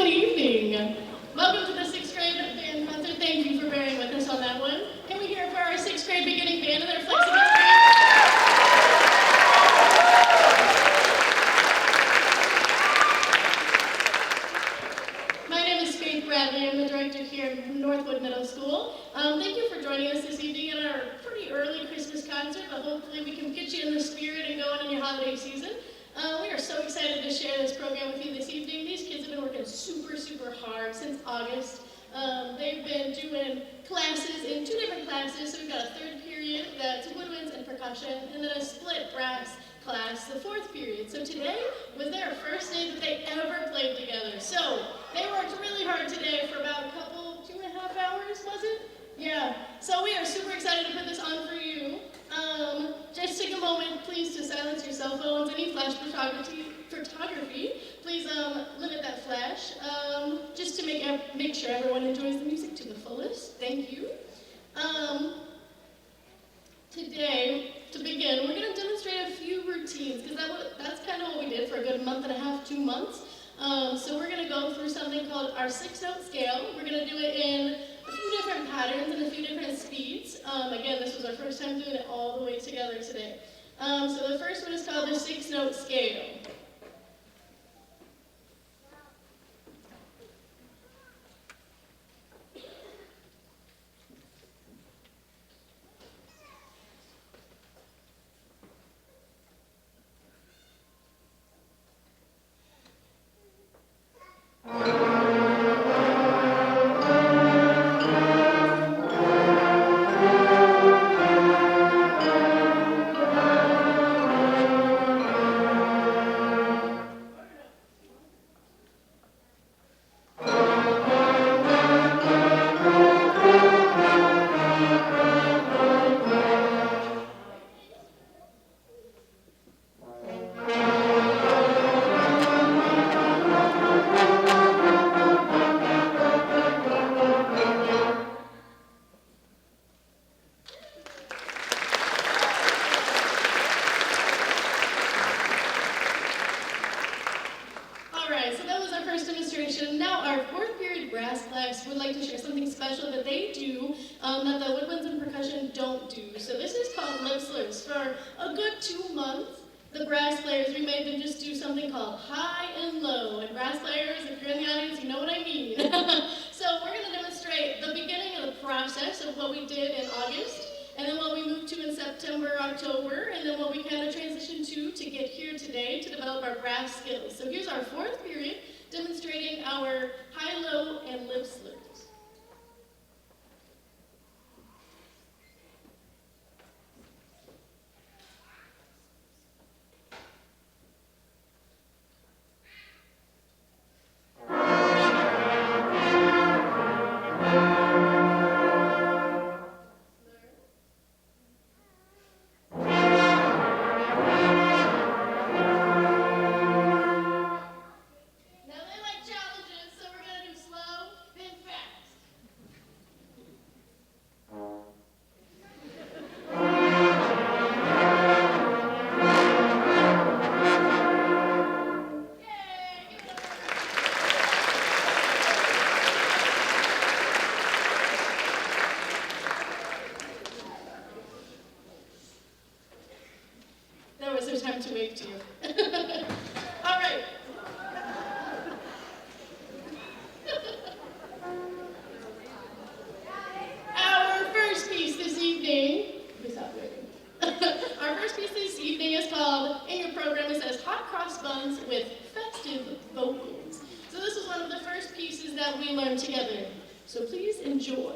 evening. Welcome to the 6th grade band concert. Thank you for bearing with us on that one. Can we hear it for our 6th grade beginning band and their flexing experience? My name is Faith Bradley. I'm the director here at Northwood Middle School. Thank you for joining us this evening at our pretty early Christmas concert, but hopefully we can get you in the spirit and going in your holiday season. We are so excited to share this program with you this evening. These kids have been working super hard since August. They've been doing classes in 2 different classes. So we've got a 3rd period that's woodwinds and percussion, and then a split brass class, the 4th period. So today was their first day that they ever played together. So they worked really hard today for about 2.5 hours, was it? Yeah. So we are super excited to put this on for you. Just take a moment, please, to silence your cell phones. Any flash photography, please limit that flash, just to make sure everyone enjoys the music to the fullest. Thank you. Today, to begin, we're going to demonstrate a few routines, because that's kind of what we did for a good month and a half, 2 months. So we're going to go through something called our 6-note scale. We're going to do it in a few different patterns and a few different speeds. Again, this was our first time doing it all the way together today. So the first one is called the 6-note scale. So here's our 4th period demonstrating our high-low and lip slurs. Time to wave to you. All right. Our first piece this evening, our first piece this evening is called, in your program it says, Hot Cross Buns with Festive Vocals. So this was one of the first pieces that we learned together. So please enjoy.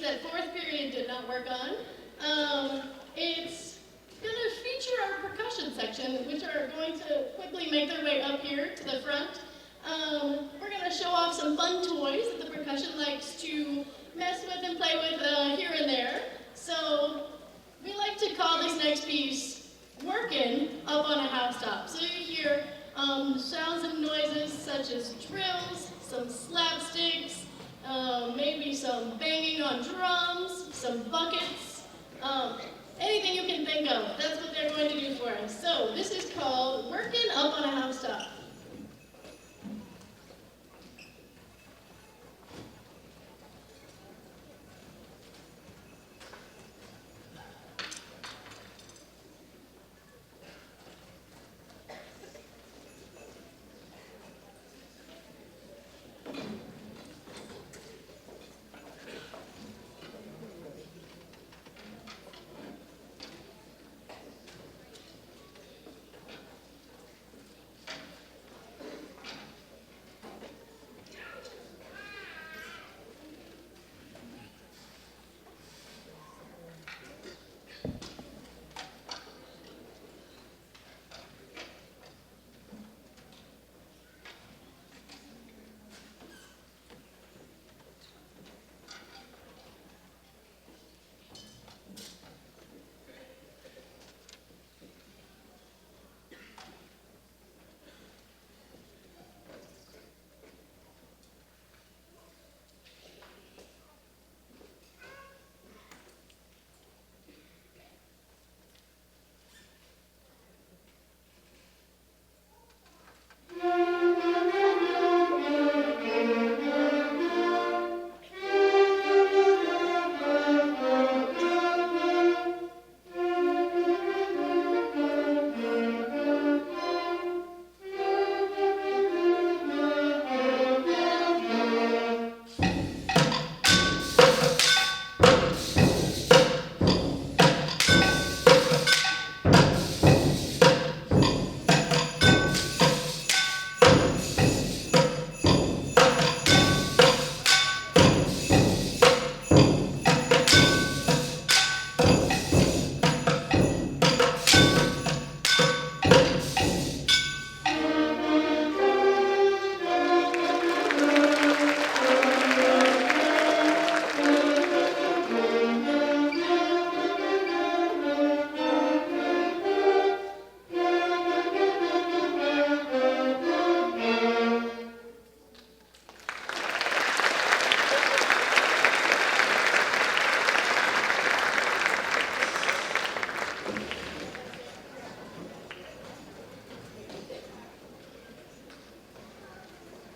that fourth period did not work on. It's going to feature our percussion section, which are going to quickly make their way up here to the front. We're going to show off some fun toys that the percussion likes to mess with and play with here and there. So we like to call this next piece "Workin' Up on a Housetop." So you hear sounds and noises such as drills, some slapsticks, maybe some banging on drums, some buckets, anything you can think of. That's what they're going to do for us. So this is called "Workin' Up on a Housetop."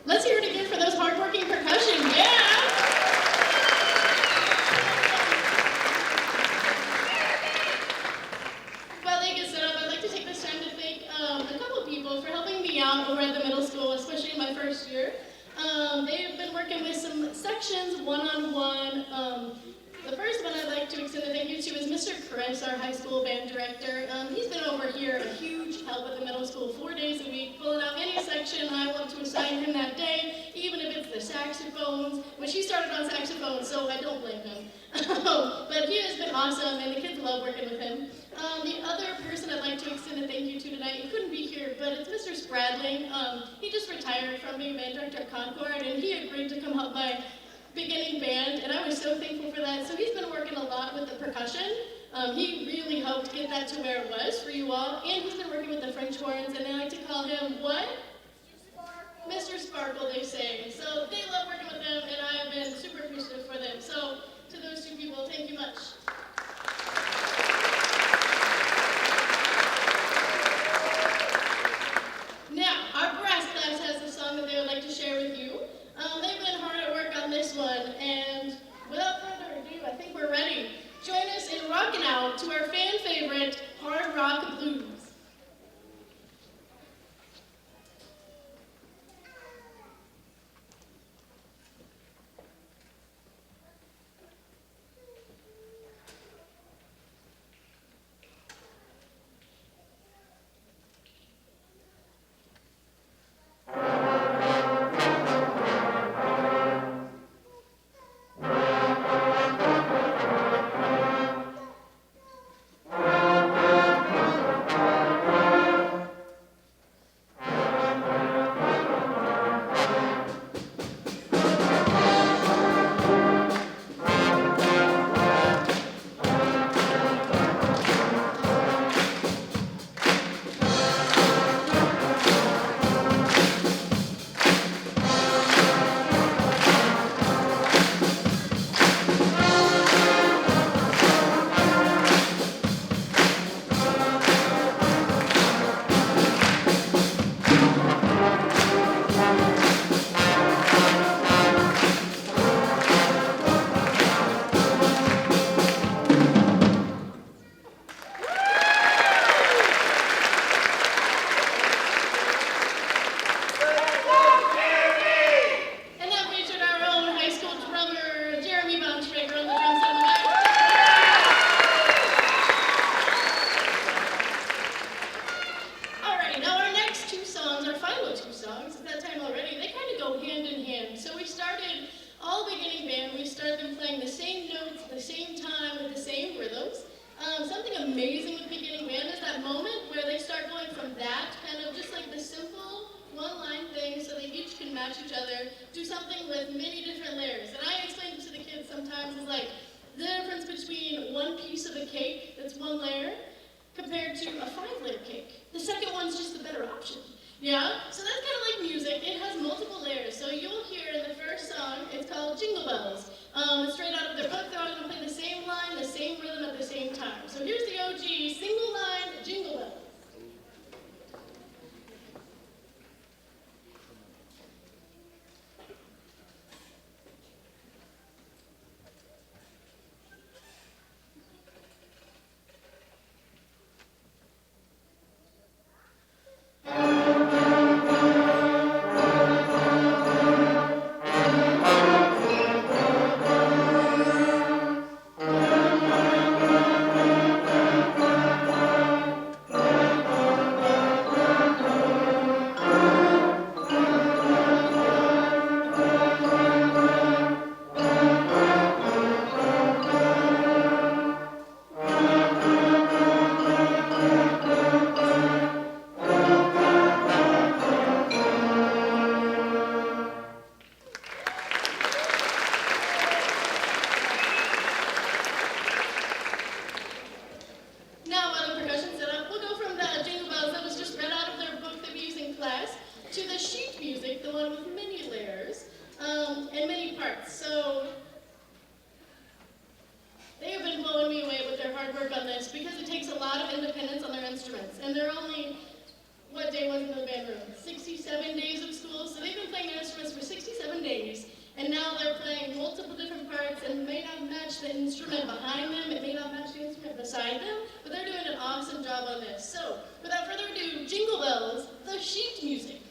Let's hear it again for those hardworking percussion. Yeah! While they get set up, I'd like to take this time to thank a couple of people for helping me out over at the middle school, especially in my first year. They've been working with some sections one-on-one. The first one I'd like to extend a thank you to is Mr. Chris, our high school band director. He's been over here a huge help at the middle school 4 days a week, pulling out any section I want to assign him that day, even if it's the saxophones, which he started on saxophone, so I don't blame him. But he has been awesome, and the kids love working with him. The other person I'd like to extend a thank you to tonight, he couldn't be here, but it's Mr. Spradling. He just retired from being band director at Concord, and he agreed to come help my beginning band, and I was so thankful for that. So he's been working a lot with the percussion. He really helped get that to where it was for you all, and he's been working with the French horns, and they like to call him what? Mr. Sparkle, they say. So they love working with them, and I have been super appreciative for them. So to those two people, thank you much. Now, our brass class has a song that they would like to share with you. They've been hard at work on this one, and without further ado, I think we're ready. Join us in rocking out to our fan favorite, Hard Rock Blues. playing the same notes at the same time with the same rhythms. Something amazing with beginning band is that moment where they start going from that kind of just like the simple one-line thing so they each can match each other to something with many different layers. And I explain it to the kids sometimes is like the difference between one piece of a cake that's one layer compared to a 5-layer cake. The second one's just the better option. Yeah? So that's kind of like music. It has multiple layers. So you'll hear in the first song, it's called Jingle Bells. It's straight out of their book. They're all going to play the same line, the same rhythm at the same time. So here's the OG single line Jingle Bells. To the sheet music, the one with many layers and many parts. So they have been blowing me away with their hard work on this because it takes a lot of independence on their instruments. And they're only, what day was it in the band room? 67 days of school. So they've been playing their instruments for 67 days. And now they're playing multiple different parts and may not match the instrument behind them. It may not match the instrument beside them. But they're doing an awesome job on this. So without further ado, Jingle Bells, the sheet music.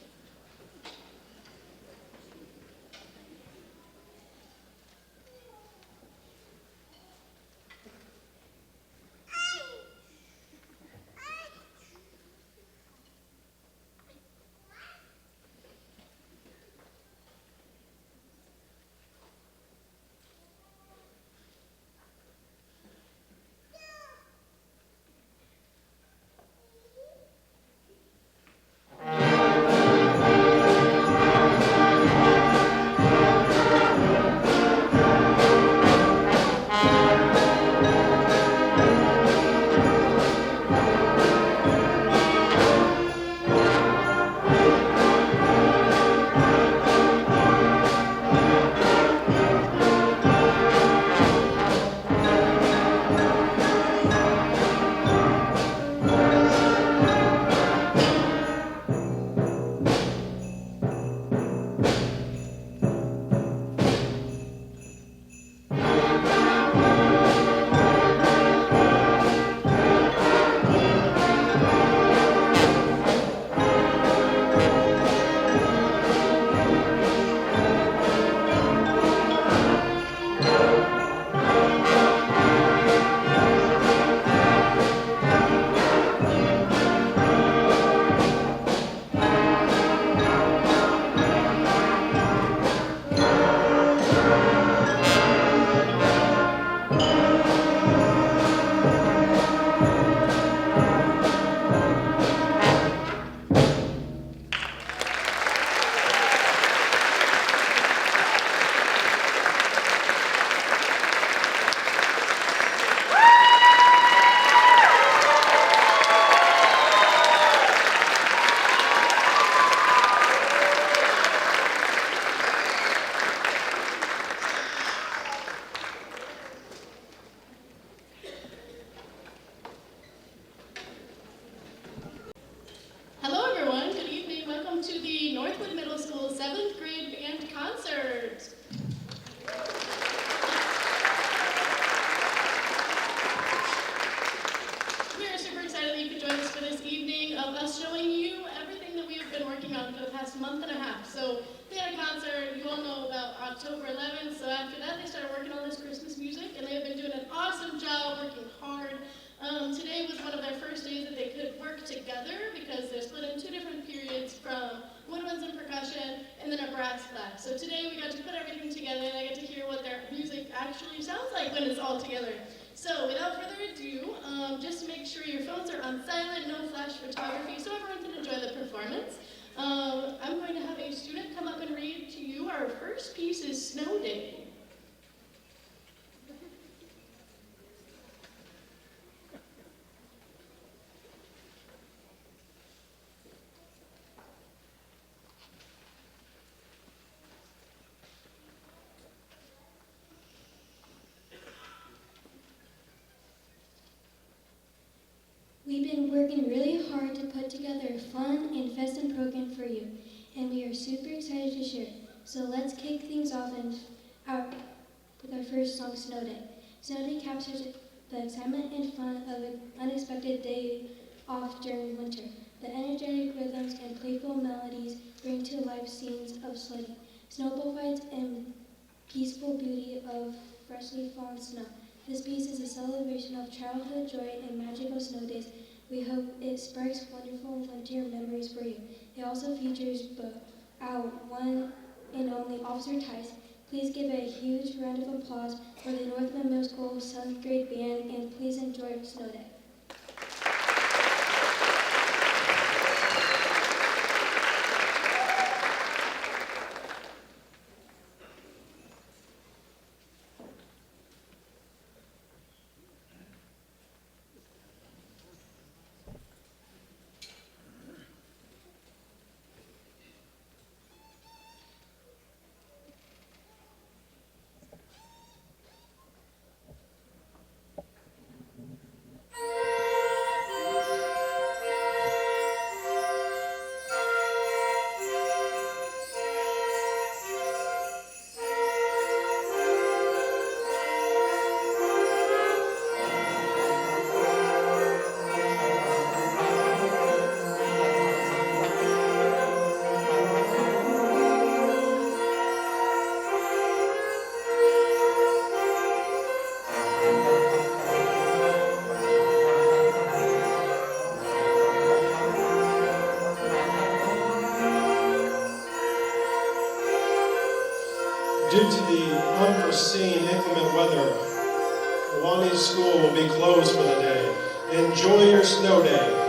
To the Northwood Middle School 7th grade band concert. We are super excited that you could join us for this evening of us showing you everything that we have been working on for the past month and a half. So they had a concert, you all know about October 11th, so after that they started working on this Christmas music and they have been doing an awesome job, working hard. Today was one of their first days that they could work together because they're split in 2 different periods from woodwinds and percussion and then a brass class. So today we got to put everything together and I got to hear what their music actually sounds like when it's all together. So without further ado, just make sure your phones are on silent, no flash photography, so everyone can enjoy the performance. I'm going to have a student come up and read to you. Our first piece is Snow Day. We've been working really hard to put together a fun and festive program for you, and we are super excited to share. So let's kick things off with our first song, Snow Day. Snow Day captures the excitement and fun of an unexpected day off during winter. The energetic rhythms and playful melodies bring to life scenes of sledding, snowball fights, and peaceful beauty of freshly fallen snow. This piece is a celebration of childhood joy and magical snow days. We hope it sparks wonderful winter memories for you. It also features our one and only Officer Tice. Please give a huge round of applause for the Northwood Middle School 7th grade band, and please enjoy Snow Day. Due to the unforeseen inclement weather, Awani School will be closed for the day. Enjoy your snow day.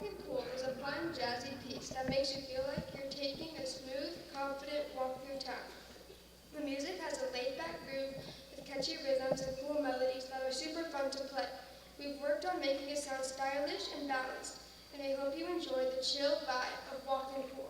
Walking Cool is a fun, jazzy piece that makes you feel like you're taking a smooth, confident walk through town. The music has a laid-back groove with catchy rhythms and cool melodies that are super fun to play. We've worked on making it sound stylish and balanced, and I hope you enjoy the chill vibe of Walking Cool.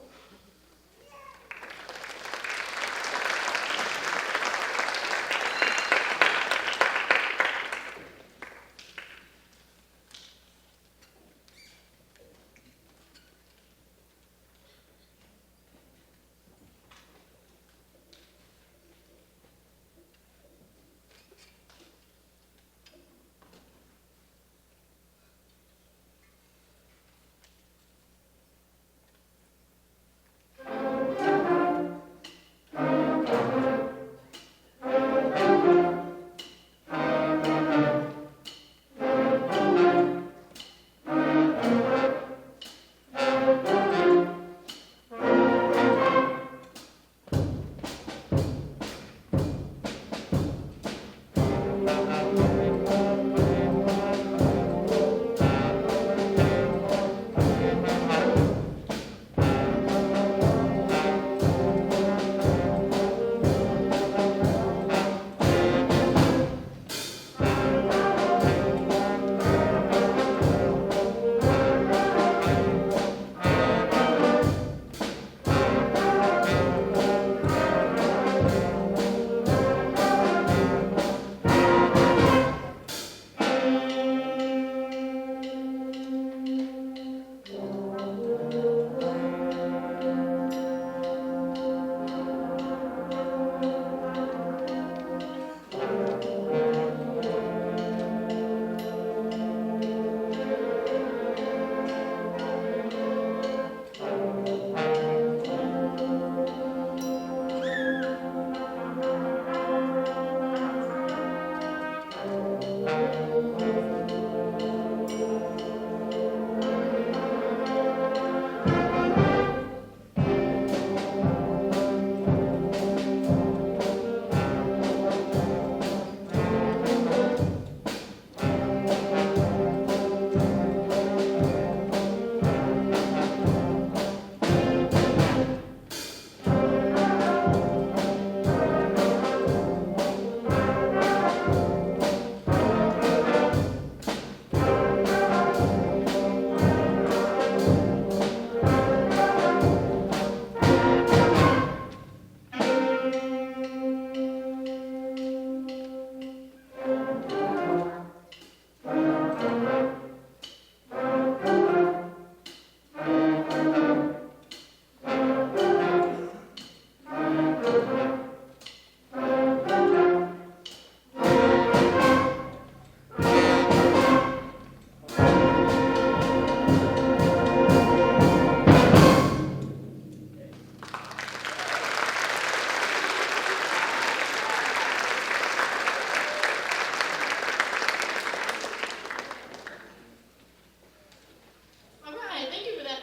All right, thank you for that.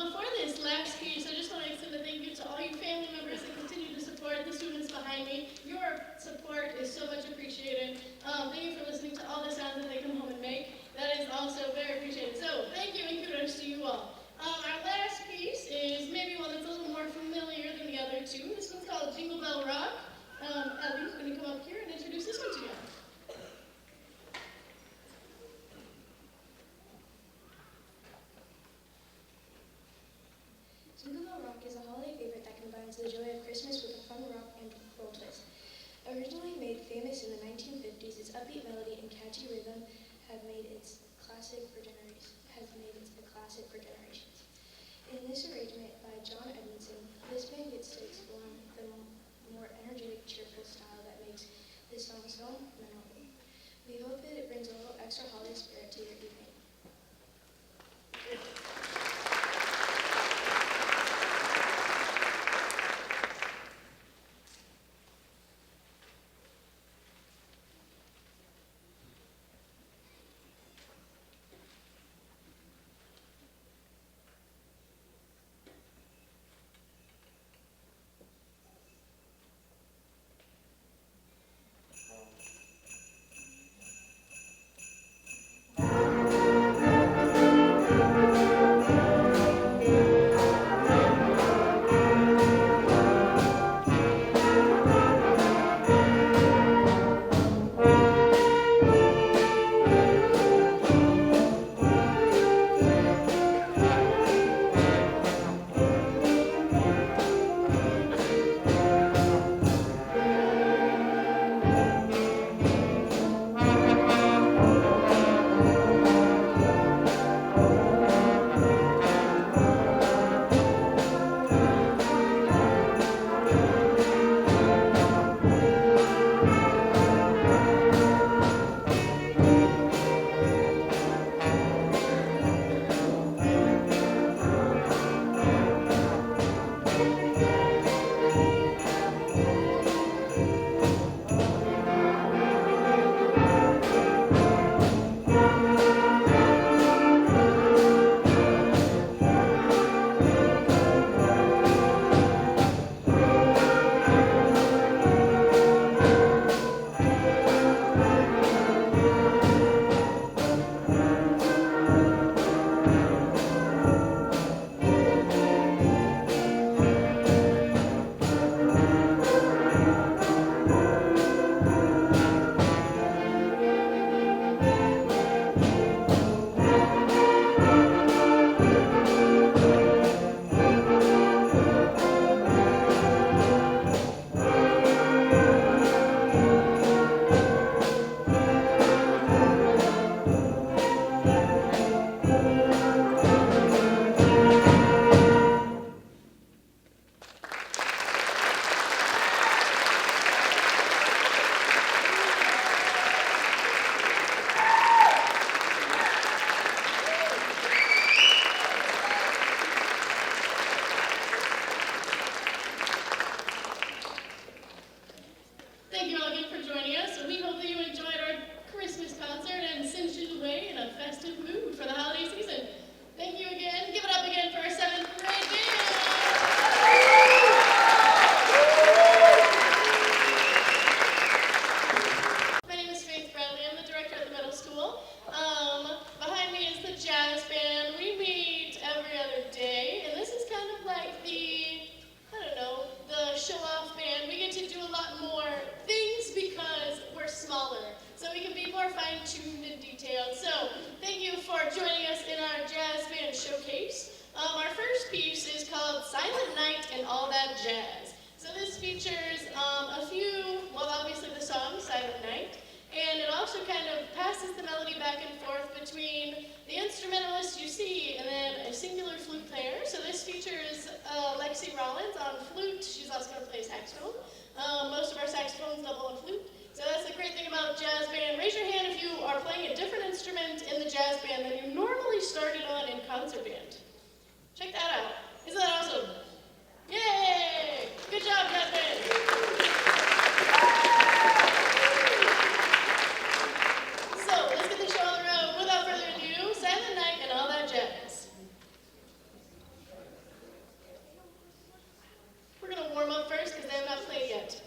Before this last piece, I just want to extend a thank you to all you family members that continue to support the students behind me. Your support is so much appreciated. Thank you for listening to all the sounds that they come home and make. That is also very appreciated. So thank you and kudos to you all. Our last piece is maybe one that's a little more familiar than the other two. This one's called Jingle Bell Rock. Ellie's going to come up here and introduce this one to you. Jingle Bell Rock is a holiday favorite that combines the joy of Christmas with a fun rock and roll twist. Originally made famous in the 1950s, its upbeat melody and catchy rhythm have made it a classic for generations. In this arrangement by John Edmondson, this band gets to explore the more energetic, cheerful style that makes this song so memorable. We hope that it brings a little extra holiday spirit to your evening. more fine-tuned and detailed. So thank you for joining us in our jazz band showcase. Our first piece is called Silent Night and All That Jazz. So this features obviously the song Silent Night, and it also kind of passes the melody back and forth between the instrumentalist you see and then a singular flute player. So this features Lexi Rollins on flute. She's also going to play saxophone. Most of our saxophones double on flute. So that's the great thing about jazz band. Raise your hand if you are playing a different instrument in the jazz band than you normally started on in concert band. Check that out. Isn't that awesome? Yay! Good job, jazz band. So let's get the show on the road. Without further ado, Silent Night and All That Jazz. We're going to warm up first because they have not played yet.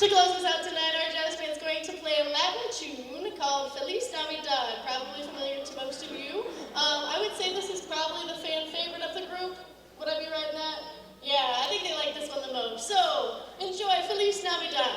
To close us out tonight, our jazz band's going to play a Latin tune called Feliz Navidad, probably familiar to most of you. I would say this is probably the fan favorite of the group. Would I be right in that? Yeah, I think they like this one the most. So, enjoy Feliz Navidad.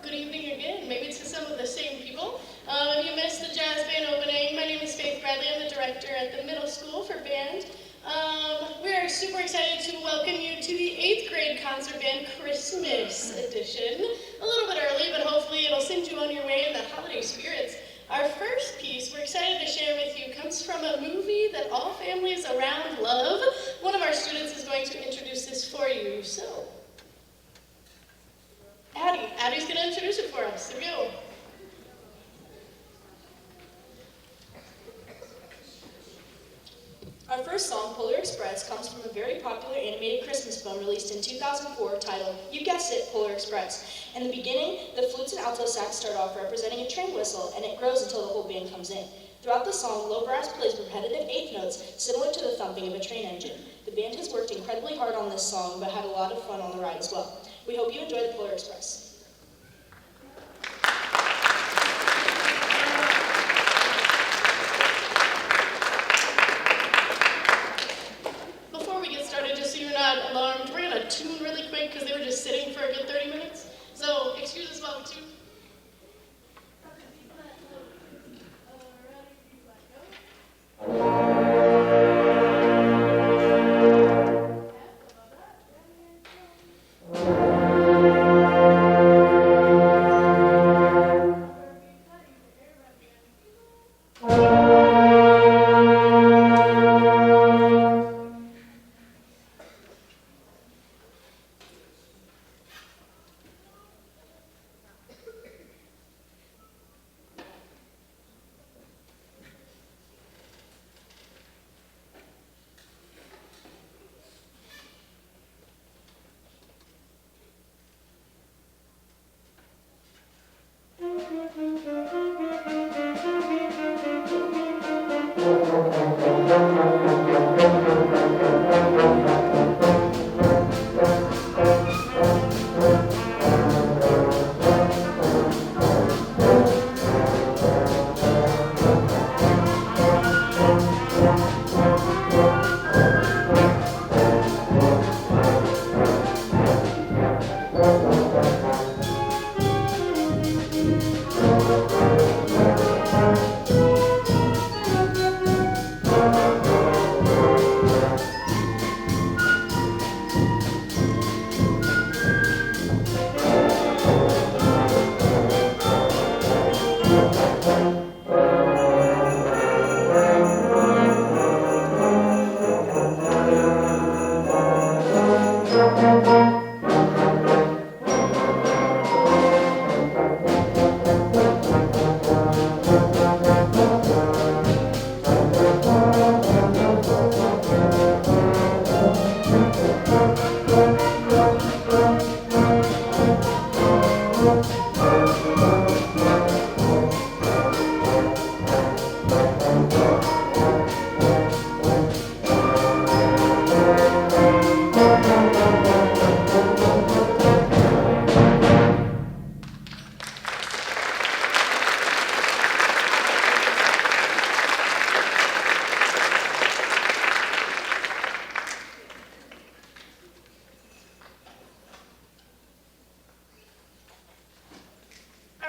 Good evening again. Maybe it's to some of the same people. If you missed the jazz band opening, my name is Faith Bradley. I'm the director at the middle school for band. We are super excited to welcome you to the 8th grade concert band Christmas edition. A little bit early, but hopefully it'll send you on your way in the holiday spirits. Our first piece we're excited to share with you comes from a movie that all families around love. One of our students is going to introduce this for you. So, Addie's going to introduce it for us. Here we go. Our first song, Polar Express, comes from a very popular animated Christmas film released in 2004 titled, you guessed it, Polar Express. In the beginning, the flutes and alto sax start off representing a train whistle, and it grows until the whole band comes in. Throughout the song, low brass plays repetitive eighth notes similar to the thumping of a train engine. The band has worked incredibly hard on this song, but had a lot of fun on the ride as well. We hope you enjoy the Polar Express. Before we get started, just so you're not alarmed, we're going to tune really quick because they were just sitting for a good 30 minutes. So, excuse us while we tune.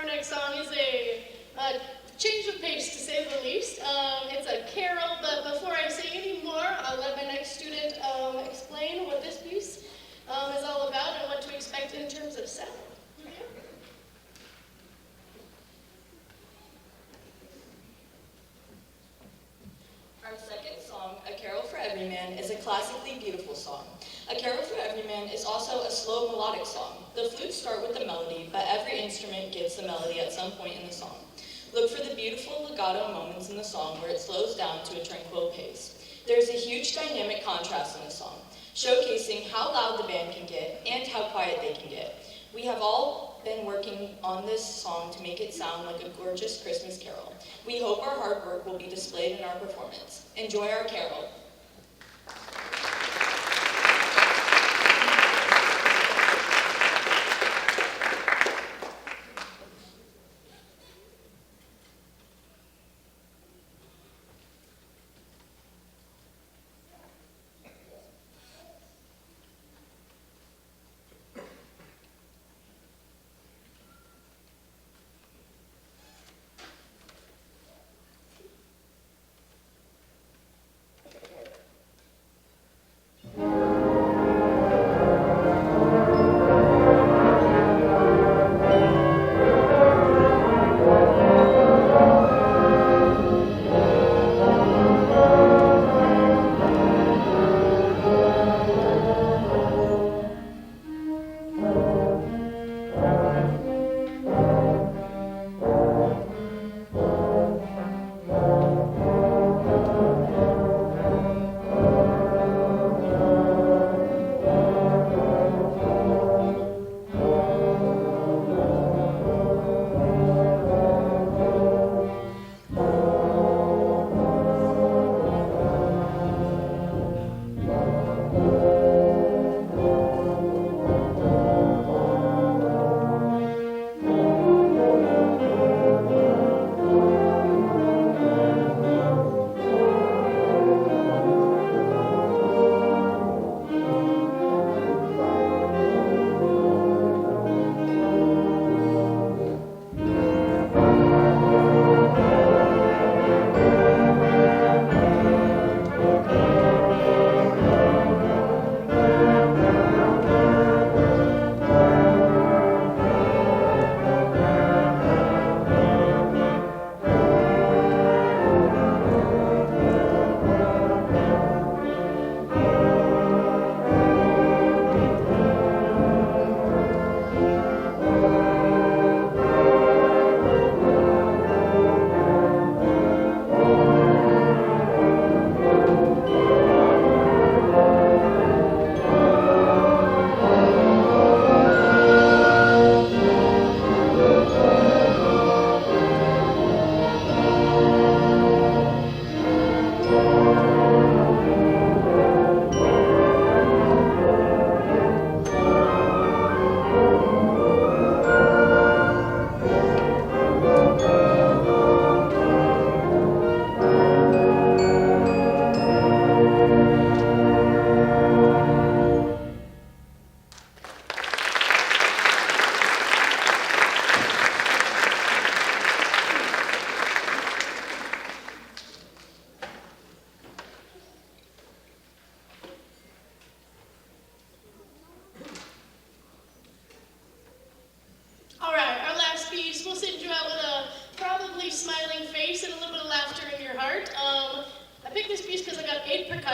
next song is a change of pace, to say the least. It's a carol, but before I say any more, I'll let my next student explain what this piece is all about and what to expect in terms of sound. Our second song, A Carol for Everyman, is a classically beautiful song. A Carol for Everyman is also a slow melodic song. The flutes start with the melody, but every instrument gives the melody at some point in the song. Look for the beautiful legato moments in the song where it slows down to a tranquil pace. There's a huge dynamic contrast in the song, showcasing how loud the band can get and how quiet they can get. We have all been working on this song to make it sound like a gorgeous Christmas carol. We hope our hard work will be displayed in our performance. Enjoy our carol.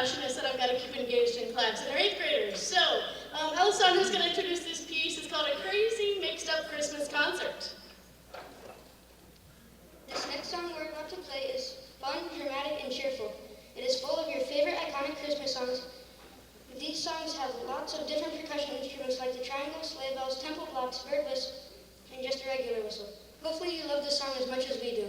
percussionists that I've got to keep engaged in class, and they're 8th graders. So, Elson is going to introduce this piece. It's called A Crazy Mixed Up Christmas Concert. This next song we're about to play is fun, dramatic, and cheerful. It is full of your favorite iconic Christmas songs. These songs have lots of different percussion instruments like the triangle, sleigh bells, temple blocks, bird whistle, and just a regular whistle. Hopefully you love this song as much as we do.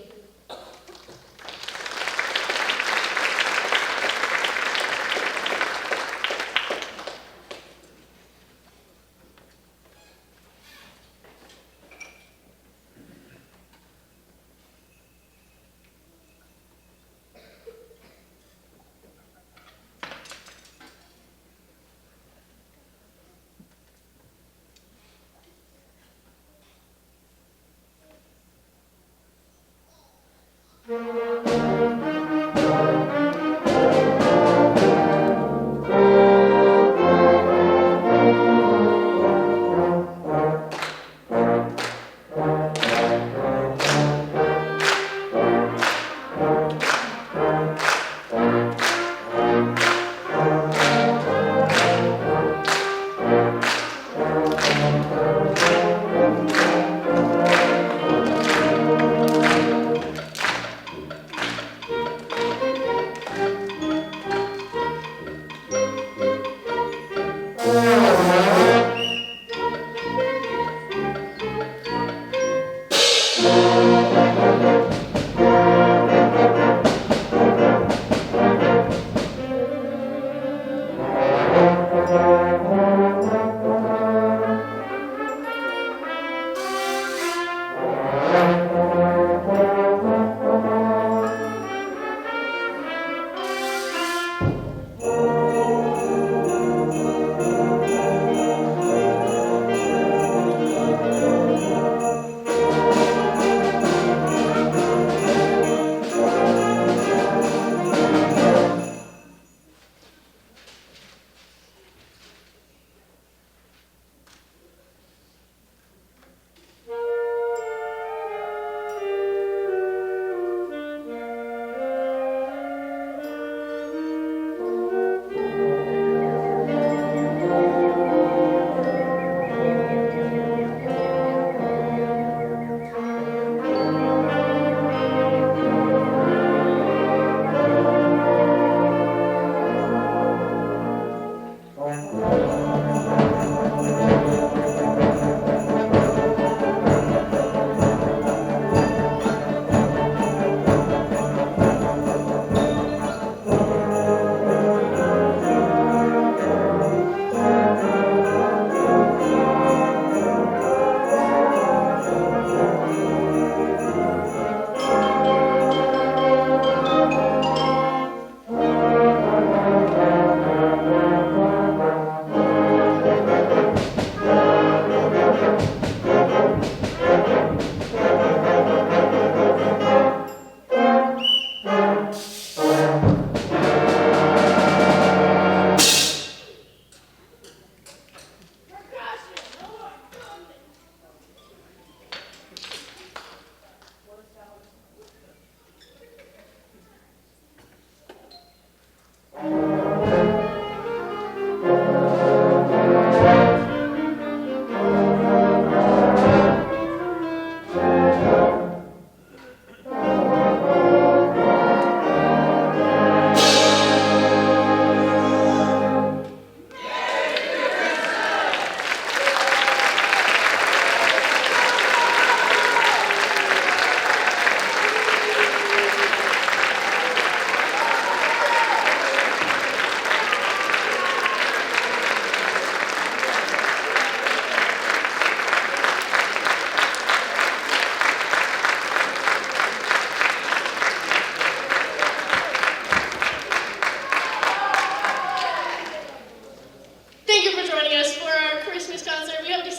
Thank you for joining us for our Christmas concert. We hope to